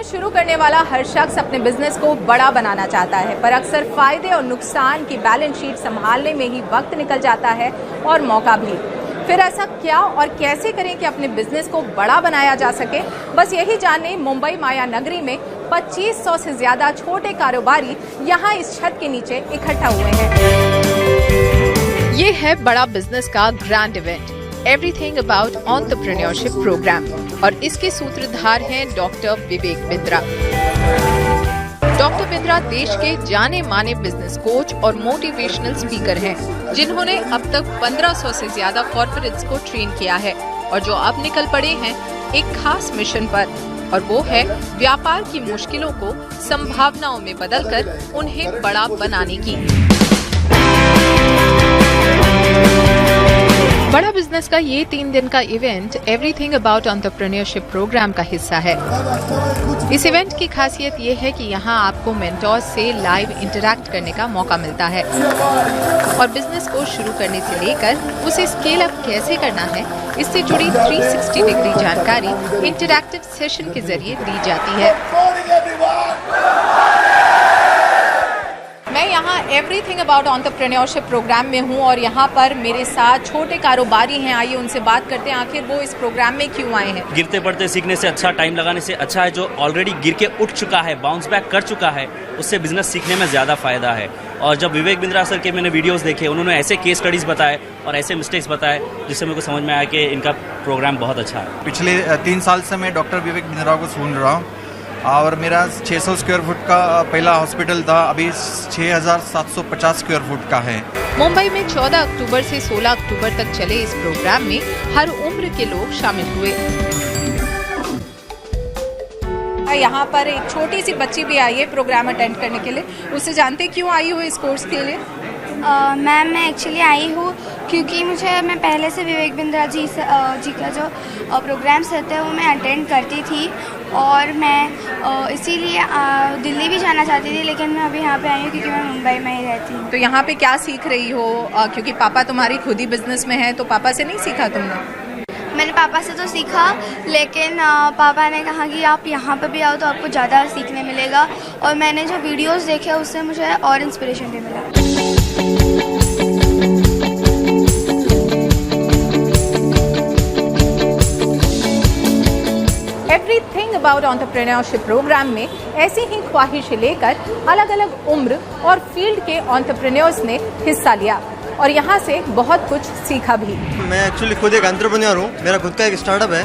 Business शुरू करने वाला हर शख्स अपने बिजनेस को बड़ा बनाना चाहता है, पर अक्सर फायदे और नुकसान की बैलेंस शीट संभालने में ही वक्त निकल जाता है और मौका भी। फिर ऐसा क्या और कैसे करें कि अपने बिजनेस को बड़ा बनाया जा सके, बस यही जानने मुंबई माया नगरी में 2500 से ज्यादा छोटे कारोबारी यहाँ इस छत के नीचे इकट्ठा हुए हैं। ये है बड़ा बिजनेस का grand event, everything about entrepreneurship programme, और इसके सूत्रधार हैं डॉक्टर विवेक बिंद्रा। डॉक्टर बिंद्रा देश के जाने माने बिजनेस कोच और मोटिवेशनल स्पीकर हैं, जिन्होंने अब तक 1500 से ज्यादा कॉर्पोरेट्स को ट्रेन किया है और जो अब निकल पड़े हैं एक खास मिशन पर, और वो है व्यापार की मुश्किलों को संभावनाओं में बदलकर उन्हें बड़ा बनाने की। बड़ा बिजनेस का ये 3 दिन का event everything about entrepreneurship programme का हिस्सा है। इस इवेंट की खासियत ये है कि यहाँ आपको मेंटोर्स से लाइव इंटरैक्ट करने का मौका मिलता है और बिजनेस को शुरू करने से लेकर उसे स्केल अप कैसे करना है, इससे जुड़ी 360 डिग्री जानकारी इंटरैक्टिव सेशन के जरिए दी जाती है। मैं यहाँ एवरीथिंग अबाउट एंटरप्रेन्योरशिप प्रोग्राम में हूँ और यहाँ पर मेरे साथ छोटे कारोबारी हैं। आइए उनसे बात करते हैं, आखिर वो इस प्रोग्राम में क्यों आए हैं। गिरते पड़ते सीखने से अच्छा, टाइम लगाने से अच्छा है जो ऑलरेडी गिर के उठ चुका है, बाउंस बैक कर चुका है, उससे बिजनेस सीखने में ज़्यादा फायदा है। और जब विवेक बिंद्रा सर के मैंने वीडियोस देखे, उन्होंने ऐसे केस स्टडीज़ बताए और ऐसे मिस्टेक्स बताए जिससे मेरे को समझ में आया कि इनका प्रोग्राम बहुत अच्छा है। पिछले 3 साल से मैं डॉक्टर विवेक बिंद्रा को सुन रहा हूँ और मेरा 600 स्क्वायर फुट का पहला हॉस्पिटल था, अभी 6750 स्क्वायर फुट का है। मुंबई में 14 अक्टूबर से 16 अक्टूबर तक चले इस प्रोग्राम में हर उम्र के लोग शामिल हुए। यहाँ पर एक छोटी सी बच्ची भी आई है प्रोग्राम अटेंड करने के लिए, उससे जानते क्यों आई हो इस कोर्स के लिए। मैम मैं एक्चुअली आई हूँ क्योंकि मैं पहले से विवेक बिंद्रा जी का जो प्रोग्राम्स रहते हैं वो मैं अटेंड करती थी और मैं इसीलिए दिल्ली भी जाना चाहती थी, लेकिन मैं अभी यहाँ पे आई हूँ क्योंकि मैं मुंबई में ही रहती हूँ। तो यहाँ पे क्या सीख रही हो, क्योंकि पापा तुम्हारी खुद ही बिजनेस में है, तो पापा से नहीं सीखा तुमने? मैंने पापा से तो सीखा, लेकिन पापा ने कहा कि आप यहाँ पर भी आओ तो आपको ज़्यादा सीखने मिलेगा, और मैंने जो वीडियोस देखे उससे मुझे और इंस्पिरेशन भी मिला। एवरीथिंग अबाउट एंटरप्रेन्योरशिप प्रोग्राम में ऐसी ही ख्वाहिशें लेकर अलग अलग उम्र और फील्ड के एंटरप्रेन्योर्स ने हिस्सा लिया और यहाँ से बहुत कुछ सीखा भी। मैं एक्चुअली खुद एक एंटरप्रेन्योर हूँ, मेरा खुद का एक स्टार्टअप है,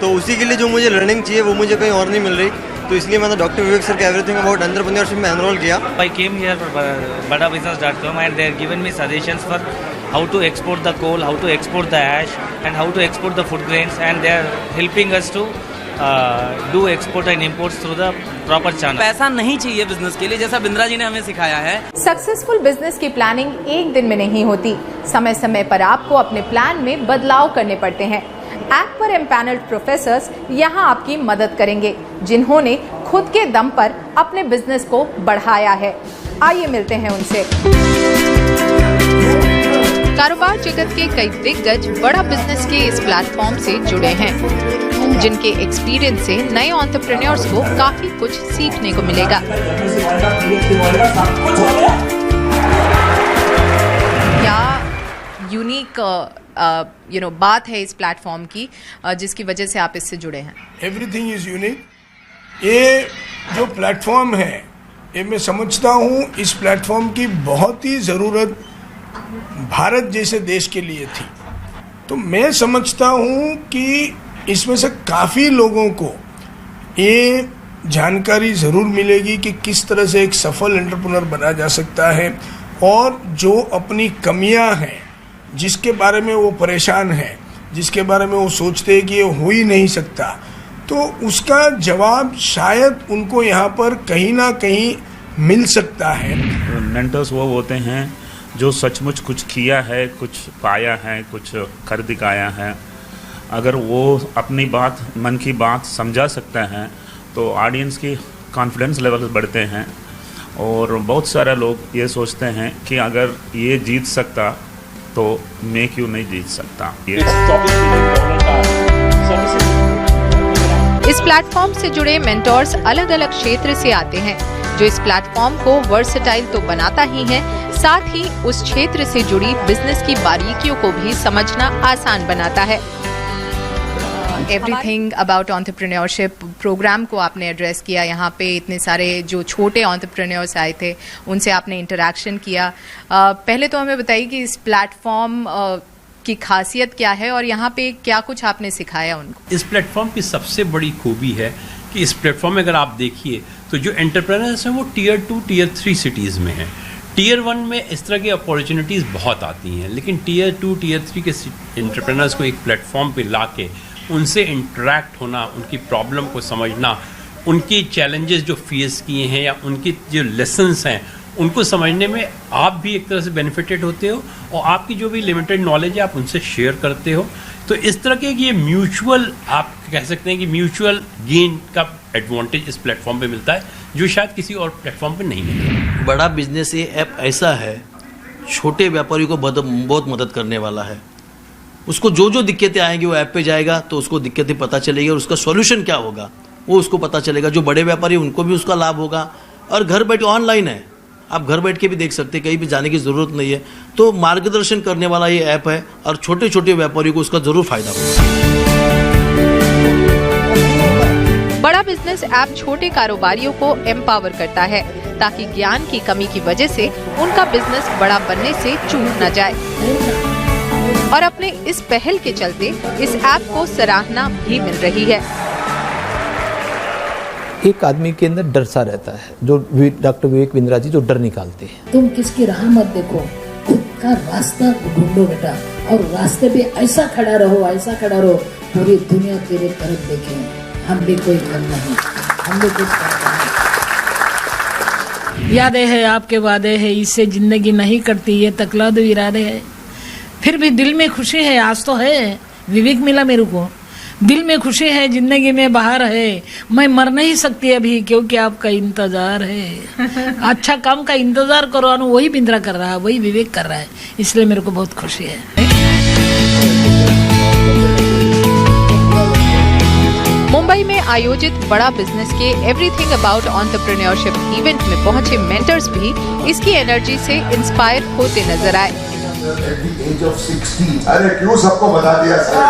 तो उसी के लिए जो मुझे लर्निंग चाहिए वो मुझे कहीं और नहीं मिल रही, तो इसलिए मैंने डॉक्टर विवेक सर के एवरीथिंग अबाउट एंटरप्रेन्योरशिप में एनरोल किया। I came here for badabusiness.com and they have given me suggestions for how to export the coal, how to export the ash and how to export the food grains, and they are helping us to do export and imports through the proper channel. पैसा नहीं चाहिए business के लिए, जैसा बिंद्रा जी ने हमें सिखाया है। सक्सेसफुल बिजनेस की प्लानिंग एक दिन में नहीं होती, समय समय पर आपको अपने प्लान में बदलाव करने पड़ते हैं। ऐप पर एम्पैनल्ड प्रोफेसर्स यहाँ आपकी मदद करेंगे, जिन्होंने खुद के दम पर अपने बिजनेस को बढ़ाया है। आइए मिलते हैं उनसे। कारोबार जगत के कई दिग्गज बड़ा बिजनेस के इस प्लेटफॉर्म से जुड़े हैं, जिनके एक्सपीरियंस से नए एंटरप्रेन्योर्स को काफी कुछ सीखने को मिलेगा। क्या यूनिक बात है इस प्लेटफॉर्म की जिसकी वजह से आप इससे जुड़े हैं? Everything is unique. ये जो प्लेटफॉर्म है, ये मैं समझता हूँ इस प्लेटफॉर्म की बहुत ही ज़रूरत भारत जैसे देश के लिए थी। तो मैं समझता हूँ कि इसमें से काफ़ी लोगों को ये जानकारी ज़रूर मिलेगी कि किस तरह से एक सफल एंटरप्रेन्योर बना जा सकता है, और जो अपनी कमियां हैं, जिसके बारे में वो परेशान है, जिसके बारे में वो सोचते हैं कि ये हो ही नहीं सकता, तो उसका जवाब शायद उनको यहाँ पर कहीं ना कहीं मिल सकता है। मेंटर्स वो होते हैं जो सचमुच कुछ किया है, कुछ पाया है, कुछ कर दिखाया है। अगर वो अपनी बात, मन की बात समझा सकता है तो ऑडियंस की कॉन्फिडेंस लेवल बढ़ते हैं, और बहुत सारे लोग ये सोचते हैं कि अगर ये जीत सकता तो मैं क्यों नहीं जीत सकता। इस प्लेटफॉर्म से जुड़े मेंटोर्स अलग अलग क्षेत्र से आते हैं, जो इस प्लेटफॉर्म को वर्सेटाइल तो बनाता ही है, साथ ही उस क्षेत्र से जुड़ी बिजनेस की बारीकियों को भी समझना आसान बनाता है। एवरीथिंग अबाउट एंटरप्रेन्योरशिप प्रोग्राम को आपने एड्रेस किया। यहाँ पे इतने सारे जो छोटे एंटरप्रेन्योर्स आए थे, उनसे आपने इंटरेक्शन किया। पहले तो हमें बताइए कि इस प्लेटफॉर्म की खासियत क्या है और यहाँ पे क्या कुछ आपने सिखाया उनको। इस प्लेटफॉर्म की सबसे बड़ी खूबी है कि इस प्लेटफॉर्म में अगर आप देखिए तो जो एंटरप्रेन्योर्स हैं वो टियर 2, टियर 3 सिटीज़ में हैं। टियर 1 में इस तरह की अपॉर्चुनिटीज़ बहुत आती हैं, लेकिन टियर 2, टियर 3 के एंटरप्रेन्योर्स को एक प्लेटफॉर्म पे ला के उनसे इंटरेक्ट होना, उनकी प्रॉब्लम को समझना, उनकी चैलेंजेस जो फेस किए हैं या उनकी जो लेसन्स हैं उनको समझने में आप भी एक तरह से बेनिफिटेड होते हो और आपकी जो भी लिमिटेड नॉलेज है आप उनसे शेयर करते हो। तो इस तरह के ये म्यूचुअल, आप कह सकते हैं कि म्यूचुअल गेन का एडवांटेज इस प्लेटफॉर्म पे मिलता है जो शायद किसी और प्लेटफॉर्म पे नहीं मिलता। बड़ा बिजनेस ये ऐप ऐसा है, छोटे व्यापारी को बहुत मदद करने वाला है। उसको जो जो दिक्कतें आएंगी वो ऐप पे जाएगा तो उसको दिक्कतें पता चलेगी और उसका सॉल्यूशन क्या होगा वो उसको पता चलेगा। जो बड़े व्यापारी उनको भी उसका लाभ होगा और घर बैठे ऑनलाइन है, आप घर बैठ के भी देख सकते हैं, कहीं भी जाने की ज़रूरत नहीं है। तो मार्गदर्शन करने वाला ये ऐप है और छोटे छोटे व्यापारियों को उसका ज़रूर फायदा होगा। बड़ा बिजनेस ऐप छोटे कारोबारियों को एम्पावर करता है ताकि ज्ञान की कमी की वजह से उनका बिजनेस बड़ा बनने से चूक न जाए। और अपने इस पहल के चलते इस ऐप को सराहना भी मिल रही है। एक आदमी के अंदर डर सा रहता है, जो डॉक्टर विवेक बिंद्रा जी जो डर निकालते हैं। तुम किसकी राह मत देखो, खुद का रास्ता ढूंढो बेटा, और रास्ते पे ऐसा खड़ा रहो पूरी दुनिया तेरे तरफ देखे। हम भी कोई कम नहीं, हम भी कुछ यादें है, आपके वादे है, इससे जिंदगी नहीं करती, ये तकलाद इरादे है। फिर भी दिल में खुशी है, आज तो है विवेक मिला मेरे को, दिल में खुशी है, जिंदगी में बाहर है। मैं मर नहीं सकती अभी क्योंकि आपका इंतजार है। अच्छा काम का इंतजार करो, वही बिंद्रा कर रहा है, वही विवेक कर रहा है, इसलिए मेरे को बहुत खुशी है। मुंबई में आयोजित बड़ा बिजनेस के एवरीथिंग अबाउट एंटरप्रेन्योरशिप इवेंट में पहुंचे मेंटर्स भी इसकी एनर्जी से इंस्पायर होते नजर आए। अरे क्यों सबको बता दिया सर?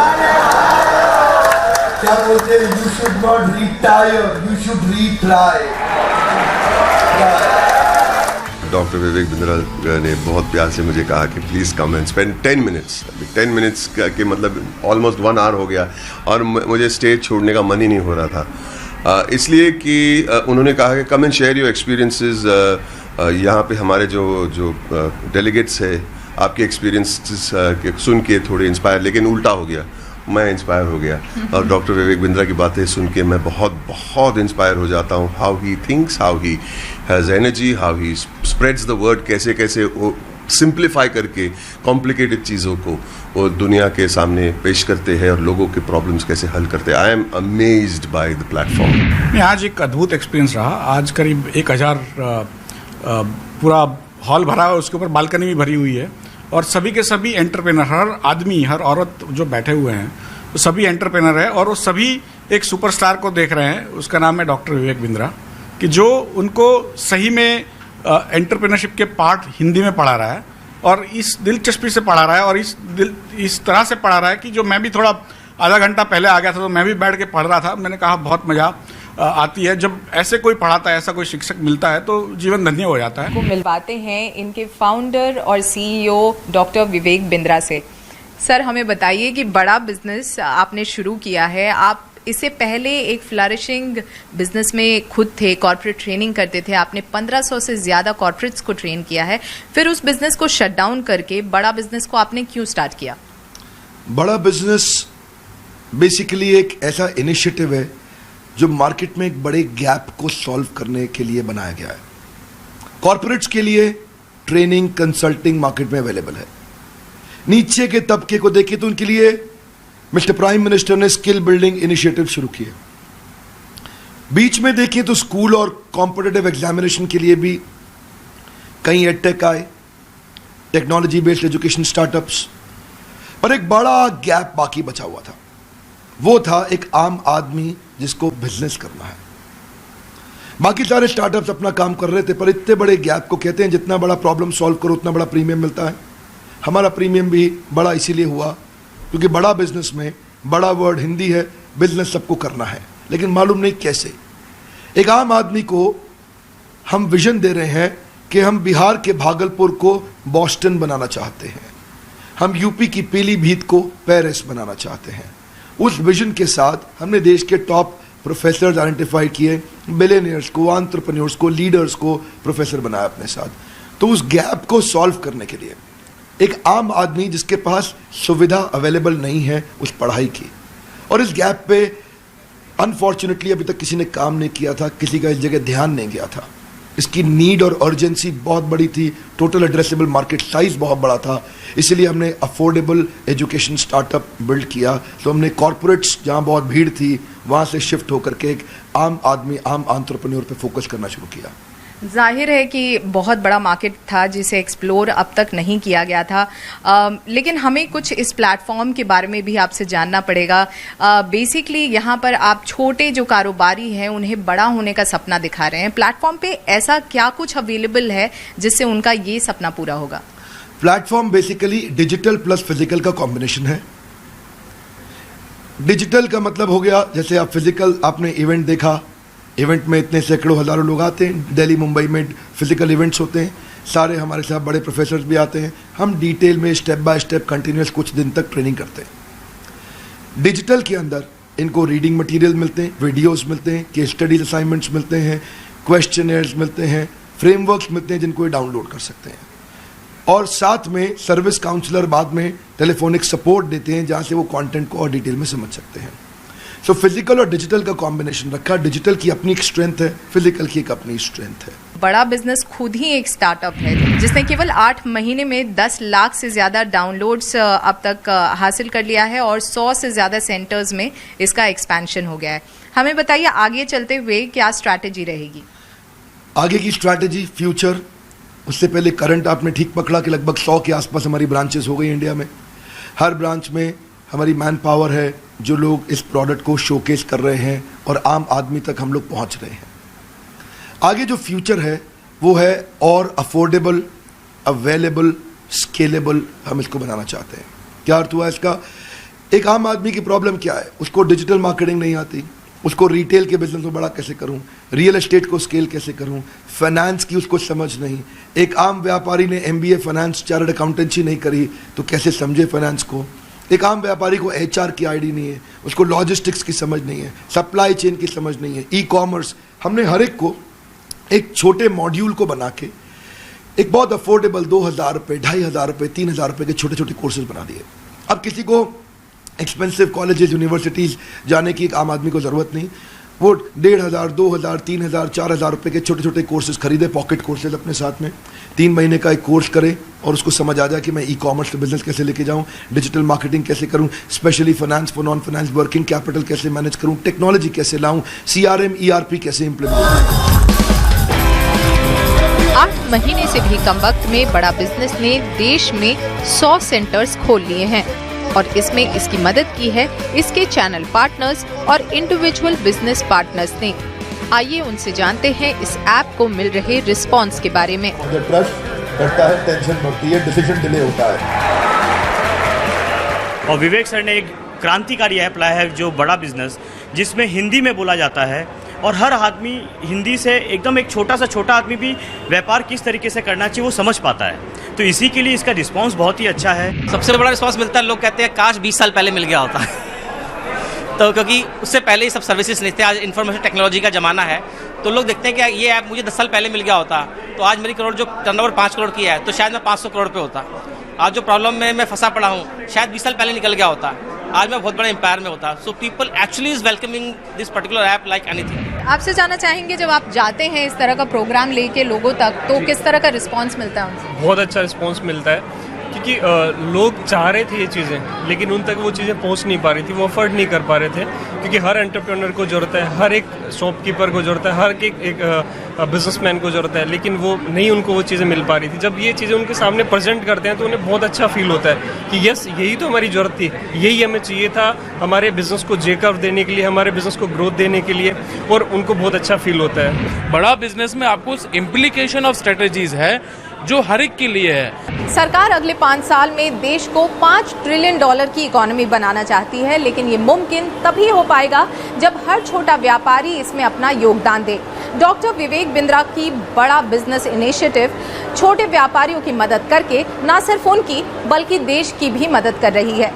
क्या बोलते हैं? You should not retire, you should retry. Doctor Vivek Bindra ने बहुत प्यार से मुझे कहा कि please come and spend 10 minutes. 10 minutes के मतलब ऑलमोस्ट 1 आवर हो गया और मुझे स्टेज छोड़ने का मन ही नहीं हो रहा था, इसलिए कि उन्होंने कहा कि come and share your experiences. यहाँ पे हमारे जो डेलीगेट्स है, आपके एक्सपीरियंसेस सुन के थोड़े इंस्पायर, लेकिन उल्टा हो गया, मैं इंस्पायर हो गया और डॉक्टर विवेक बिंद्रा की बातें सुन के मैं बहुत इंस्पायर हो जाता हूँ। How he thinks, how he has energy, how he spreads the word, कैसे वो सिंप्लीफाई करके कॉम्प्लिकेटेड चीज़ों को वो दुनिया के सामने पेश करते हैं और लोगों के प्रॉब्लम्स कैसे हल करते हैं। I am amazed by the platform. आज एक अद्भुत एक्सपीरियंस रहा। आज करीब 1000 पूरा हॉल भरा है, उसके ऊपर बालकनी भी भरी हुई है और सभी के सभी एंटरप्रेनर, हर आदमी हर औरत जो बैठे हुए हैं वो सभी एंटरप्रेनर है और वो सभी एक सुपरस्टार को देख रहे हैं। उसका नाम है डॉक्टर विवेक बिंद्रा, कि जो उनको सही में एंटरप्रेनरशिप के पार्ट हिंदी में पढ़ा रहा है और इस दिलचस्पी से पढ़ा रहा है और इस तरह से पढ़ा रहा है कि जो मैं भी थोड़ा आधा घंटा पहले आ गया था तो मैं भी बैठ के पढ़ रहा था। मैंने कहा बहुत मज़ा आती है जब ऐसे कोई पढ़ाता है, ऐसा कोई शिक्षक मिलता है तो जीवन धन्य हो जाता है। को मिलवाते हैं इनके फाउंडर और सीईओ डॉक्टर विवेक बिंद्रा से। सर, हमें बताइए कि बड़ा बिजनेस आपने शुरू किया है, आप इससे पहले एक फ्लरिशिंग बिजनेस में खुद थे, कॉर्पोरेट ट्रेनिंग करते थे, आपने 1500 से ज़्यादा कॉर्पोरेट्स को ट्रेन किया है, फिर उस बिजनेस को शट डाउन करके बड़ा बिजनेस को आपने क्यों स्टार्ट किया? बड़ा बिजनेस बेसिकली एक ऐसा इनिशिएटिव है जो मार्केट में एक बड़े गैप को सॉल्व करने के लिए बनाया गया है। कॉर्पोरेट्स के लिए ट्रेनिंग, कंसल्टिंग मार्केट में अवेलेबल है। नीचे के तबके को देखिए तो उनके लिए मिस्टर प्राइम मिनिस्टर ने स्किल बिल्डिंग इनिशिएटिव शुरू किए। बीच में देखिए तो स्कूल और कॉम्पिटिटिव एग्जामिनेशन के लिए भी कई एडटेक आए, टेक्नोलॉजी बेस्ड एजुकेशन स्टार्टअप्स, पर एक बड़ा गैप बाकी बचा हुआ था। वो था एक आम आदमी जिसको बिजनेस करना है। बाकी सारे स्टार्टअप्स अपना काम कर रहे थे, पर इतने बड़े गैप को कहते हैं जितना बड़ा प्रॉब्लम सॉल्व करो उतना बड़ा प्रीमियम मिलता है। हमारा प्रीमियम भी बड़ा इसीलिए हुआ क्योंकि बड़ा बिजनेस में बड़ा वर्ड हिंदी है, बिजनेस सबको करना है, लेकिन मालूम नहीं कैसे। एक आम आदमी को हम विजन दे रहे हैं कि हम बिहार के भागलपुर को बॉस्टन बनाना चाहते हैं, हम यूपी की पीलीभीत को पेरिस बनाना चाहते हैं। उस विजन के साथ हमने देश के टॉप प्रोफेसर्स आइडेंटिफाई किए, बिलियनियर्स को, एंटरप्रेन्योर्स को, लीडर्स को प्रोफेसर बनाया अपने साथ। तो उस गैप को सॉल्व करने के लिए एक आम आदमी जिसके पास सुविधा अवेलेबल नहीं है उस पढ़ाई की, और इस गैप पे अनफॉर्चुनेटली अभी तक किसी ने काम नहीं किया था, किसी का इस जगह ध्यान नहीं गया था। इसकी नीड और अर्जेंसी बहुत बड़ी थी, टोटल एड्रेसेबल मार्केट साइज बहुत बड़ा था, इसलिए हमने अफोर्डेबल एजुकेशन स्टार्टअप बिल्ड किया। तो हमने कॉर्पोरेट्स जहाँ बहुत भीड़ थी वहाँ से शिफ्ट होकर के एक आम आदमी, आम एंटरप्रेन्योर पे फोकस करना शुरू किया। जाहिर है कि बहुत बड़ा मार्केट था जिसे एक्सप्लोर अब तक नहीं किया गया था, लेकिन हमें कुछ इस प्लेटफॉर्म के बारे में भी आपसे जानना पड़ेगा। बेसिकली यहाँ पर आप छोटे जो कारोबारी हैं उन्हें बड़ा होने का सपना दिखा रहे हैं। प्लेटफॉर्म पे ऐसा क्या कुछ अवेलेबल है जिससे उनका ये सपना पूरा होगा? Platform basically digital plus physical का कॉम्बिनेशन है। डिजिटल का मतलब हो गया, जैसे आप फिजिकल, आपने इवेंट देखा, इवेंट में इतने सैकड़ों हज़ारों लोग आते हैं, दिल्ली मुंबई में फिजिकल इवेंट्स होते हैं, सारे हमारे साथ बड़े प्रोफेसर्स भी आते हैं, हम डिटेल में स्टेप बाय स्टेप कंटिन्यूस कुछ दिन तक ट्रेनिंग करते हैं। डिजिटल के अंदर इनको रीडिंग मटेरियल मिलते हैं, वीडियोस मिलते हैं, केस स्टडीज असाइनमेंट्स मिलते हैं, क्वेश्चनर्स मिलते हैं, फ्रेमवर्क्स मिलते हैं जिनको ये डाउनलोड कर सकते हैं, और साथ में सर्विस काउंसलर बाद में टेलीफोनिक सपोर्ट देते हैं जहाँ से वो कंटेंट को और डिटेल में समझ सकते हैं। सो फिजिकल और डिजिटल का कॉम्बिनेशन रखा। डिजिटल की अपनी एक स्ट्रेंथ है, फिजिकल की एक अपनी स्ट्रेंथ है। बड़ा बिजनेस खुद ही एक स्टार्टअप है जिसने केवल 8 महीने में 10 लाख से ज़्यादा डाउनलोड्स अब तक हासिल कर लिया है और 100 से ज़्यादा सेंटर्स में इसका एक्सपेंशन हो गया है। हमें बताइए आगे चलते हुए क्या स्ट्रैटेजी रहेगी? आगे की स्ट्रैटेजी, फ्यूचर, उससे पहले करंट आपने ठीक पकड़ा कि लगभग 100 के आसपास हमारी ब्रांचेस हो गई इंडिया में। हर ब्रांच में हमारी मैन पावर है जो लोग इस प्रोडक्ट को शोकेस कर रहे हैं और आम आदमी तक हम लोग पहुंच रहे हैं। आगे जो फ्यूचर है वो है और अफोर्डेबल, अवेलेबल, स्केलेबल हम इसको बनाना चाहते हैं। क्या अर्थ हुआ इसका? एक आम आदमी की प्रॉब्लम क्या है? उसको डिजिटल मार्केटिंग नहीं आती, उसको रिटेल के बिजनेस को बड़ा कैसे करूं, रियल एस्टेट को स्केल कैसे करूं, फाइनेंस की उसको समझ नहीं। एक आम व्यापारी ने MBA फाइनेंस, चार्टर्ड अकाउंटेंसी नहीं करी तो कैसे समझे फाइनेंस को। एक आम व्यापारी को HR की आईडी नहीं है, उसको लॉजिस्टिक्स की समझ नहीं है, सप्लाई चेन की समझ नहीं है, ई-कॉमर्स। हमने हर एक को एक छोटे मॉड्यूल को बना के एक बहुत अफोर्डेबल 2000 रुपये, 2500 रुपये, 3000 रुपये के छोटे छोटे कोर्सेज बना दिए। अब किसी को एक्सपेंसिव कॉलेजेस, यूनिवर्सिटीज़ जाने की एक आम आदमी को ज़रूरत नहीं, वो 1500, 2000, 3000, 4000 रुपये के छोटे छोटे कोर्सेज खरीदे, पॉकेट कोर्सेज अपने साथ में 3 महीने का एक कोर्स करे और उसको समझ आ जाए कि मैं ई-कॉमर्स से बिजनेस कैसे लेके जाऊं, डिजिटल मार्केटिंग कैसे करूं, specially finance for non finance, working capital कैसे मैनेज करूं, टेक्नोलॉजी कैसे लाऊं, CRM, ERP कैसे इम्प्लीमेंट करूं। 8 महीने से भी कम वक्त में बड़ा बिजनेस ने देश में 100 सेंटर्स खोल लिए हैं और इसमें इसकी मदद की है इसके चैनल पार्टनर्स और इंडिविजुअल बिजनेस पार्टनर्स ने। आइए उनसे जानते हैं इस ऐप को मिल रहे रिस्पांस के बारे में। ट्रस्ट बढ़ता है, टेंशन बढ़ती है, डिसीजन डिले होता है। और विवेक सर ने एक क्रांतिकारी ऐप लाया है जो बड़ा बिजनेस, जिसमें हिंदी में बोला जाता है और हर आदमी हिंदी से एकदम एक छोटा आदमी भी व्यापार किस तरीके से करना चाहिए वो समझ पाता है। तो इसी के लिए इसका रिस्पांस बहुत ही अच्छा है। सबसे बड़ा रिस्पांस मिलता है, लोग कहते हैं काश 20 साल पहले मिल गया होता तो क्योंकि उससे पहले ही सब सर्विसेज नहीं थे। आज इन्फॉर्मेशन टेक्नोलॉजी का ज़माना है तो लोग देखते हैं कि ये ऐप मुझे 10 साल पहले मिल गया होता तो आज मेरी करोड़ जो टर्नओवर 5 करोड़ की है तो शायद मैं 500 करोड़ पे होता। आज जो प्रॉब्लम में मैं फंसा पड़ा हूँ शायद 20 साल पहले निकल गया होता, आज मैं बहुत बड़े एम्पायर में होता। So people actually is welcoming this particular app like anything. आपसे जानना चाहेंगे जब आप जाते हैं इस तरह का प्रोग्राम लेके लोगों तक तो किस तरह का रिस्पांस मिलता है उनसे? बहुत अच्छा रिस्पांस मिलता है क्योंकि क्योंकि लोग चाह रहे थे ये चीज़ें, लेकिन उन तक वो चीज़ें पहुंच नहीं पा रही थी, वो अफोर्ड नहीं कर पा रहे थे, क्योंकि हर एंटरप्रेन्योर को ज़रूरत है, हर एक शॉपकीपर को ज़रूरत है, हर एक बिजनेसमैन को ज़रूरत है, लेकिन वो नहीं, उनको वो चीज़ें मिल पा रही थी। जब ये चीज़ें उनके सामने प्रेजेंट करते हैं तो उन्हें बहुत अच्छा फील होता है कि यस, यही तो हमारी ज़रूरत थी, यही हमें चाहिए था हमारे बिजनेस को जे-कर्व देने के लिए, हमारे बिजनेस को ग्रोथ देने के लिए, और उनको बहुत अच्छा फील होता है। बड़ा बिजनेस में आपको इम्प्लीकेशन ऑफ स्ट्रेटजीज है जो हर एक के लिए है। सरकार अगले 5 साल में देश को $5 ट्रिलियन की इकोनॉमी बनाना चाहती है, लेकिन ये मुमकिन तभी हो पाएगा जब हर छोटा व्यापारी इसमें अपना योगदान दे। डॉक्टर विवेक बिंद्रा की बड़ा बिजनेस इनिशिएटिव छोटे व्यापारियों की मदद करके न सिर्फ उनकी बल्कि देश की भी मदद कर रही है।